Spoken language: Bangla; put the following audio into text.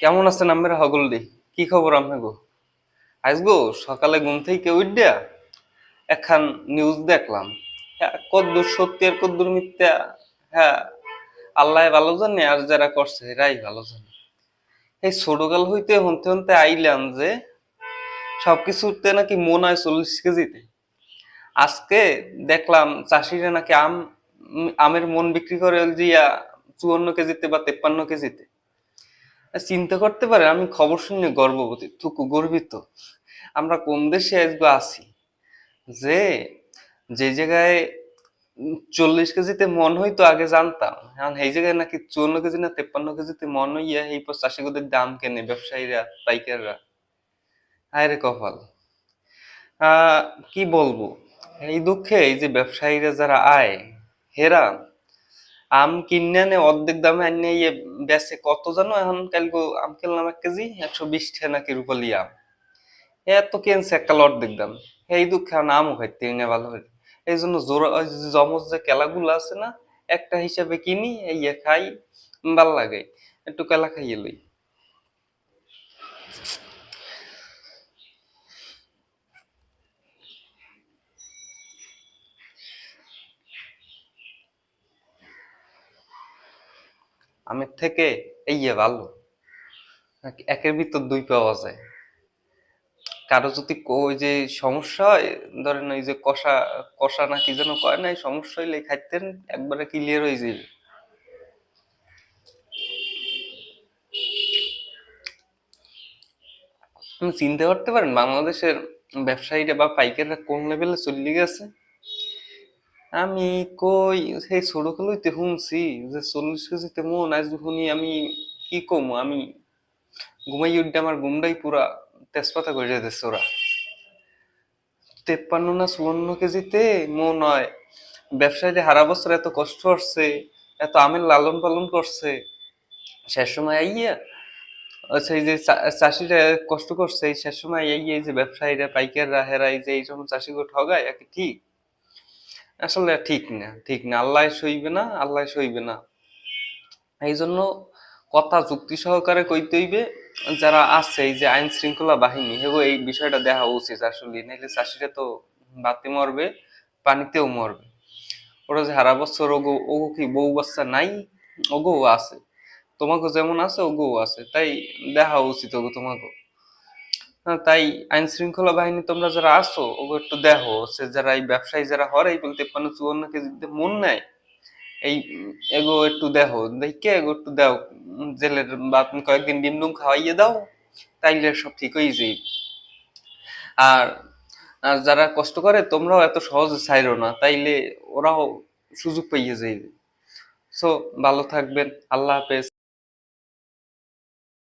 কেমন আছেন আমরা হগলডি? কি খবর আপনাগো? আজগো সকালে ঘুম থেকে উঠা একখান নিউজ দেখলাম। হ্যাঁ, কদ্দুর সত্যি আর কদ্দুর মিথ্যা। হ্যাঁ, আল্লাহ ভালো জানে আর যারা করছে এরাই ভালো জানে। এই ছোটকাল হইতে হনতে হনতে আইলাম যে সবকিছুতে নাকি মন হয় 40 কেজিতে। আজকে দেখলাম চাষিরা নাকি আমের মন বিক্রি করে জিয়া 54 কেজিতে বা 53 কেজিতে। চিন্তা করতে পারে, আমি খবর শুনে গর্ববতী থুকু গর্বিত। আমরা কোন দেশে আজকে আছি যে যে জায়গায় 40 কেজিতে মন হইতো আগে জানতাম, এখন এই জায়গায় নাকি 54 কেজি না 53 কেজিতে মন হইয়া এই পর চাষিগদের দাম কেনে ব্যবসায়ীরা, পাইকাররা। হায় রে কপাল। আহ কি বলবো, এই দুঃখে এই যে ব্যবসায়ীরা যারা আয়, হেরা আম কিনে আনে অর্ধেক দামে আনিয়ে ইয়ে বেচে কত জানো, এখন কালকে আম কিনলাম 1 কেজি 120 টাকা নাকি রূপালি আম। এত কেনছে একটা অর্ধেক দাম। এই দুঃখে এখন আমও খাইতে না ভালো করে। এই জন্য জোড়া ওই যে জমজ যে কেলাগুলো আছে না, একটা হিসাবে কিনি এই খাই, ভাল লাগে, একটু কেলা খাইয়ে লই। আমের থেকে এই ভালো, একের ভিতর দুই পাওয়া যায়। কারো যদি ওই যে সমস্যা হয়, ধরেন ওই যে কষা কষা না কি যেন কয় না, এই সমস্যা হইলে খাইতেন একবারে ক্লিয়ার হয়ে যাবে। আপনি চিন্তা করতে পারেন বাংলাদেশের ব্যবসায়ীরা বা পাইকাররা কোন লেভেলে চলে গেছে। আমি কই সেই ছোট কালইতে শুনছি যে 40 কেজিতে মন, আজ শুনি আমি কি কম, আমি ঘুমাই উঠে আমার ঘুমটাই পুরা তেজপাতা করে দিচ্ছে ওরা। 53 না 54 কেজিতে মন হয়। ব্যবসায়ীরা হারা বছর এত কষ্ট করছে, এত আমের লালন পালন করছে, শেষ সময় আইয়া আচ্ছা এই যে চাষিরা কষ্ট করছে, এই শেষ সময় এই যে ব্যবসায়ীরা পাইকাররা হেরাই যে এই সময় চাষিকে ঠগায়, একে ঠিক? আসলে ঠিক না, ঠিক না। আল্লাহ সইবে না, আল্লাহ সইবে না। এই জন্য কথা যুক্তি সহকারে কইতে হইবে। যারা আছে এই যে আইন শৃঙ্খলা বাহিনী, হেগো এই বিষয়টা দেখা উচিত আসলে, নাইলে চাষিরা তো বাতে মরবে, পানিতেও মরবে। ওরা যে হারা বছর ওগো ওগো কি বউ বাচ্চা নাই? ওগো আছে, তোমাকে যেমন আছে ওগো আছে, তাই দেখা উচিত ওগো তোমাকে। হ্যাঁ, তাই আইন শৃঙ্খলা বাহিনী তোমরা যারা আছো ওগো একটু দেখো, সে যারা এই ব্যবসায়ী যারা হরে এই 53 54 কেজিতে মন নেয়, এই এগো একটু দেখো, দেখে এগো একটু দাও জেলের, বা তুমি কয়েকদিন ডিম ডুম খাওয়াইয়ে দাও, তাইলে সব ঠিক হয়ে যাবে। আর আর যারা কষ্ট করে তোমরাও এত সহজে ছাইরো না, তাইলে ওরাও সুযোগ পাইয়ে যাইবে। সো ভালো থাকবেন, আল্লাহ হাফেজ।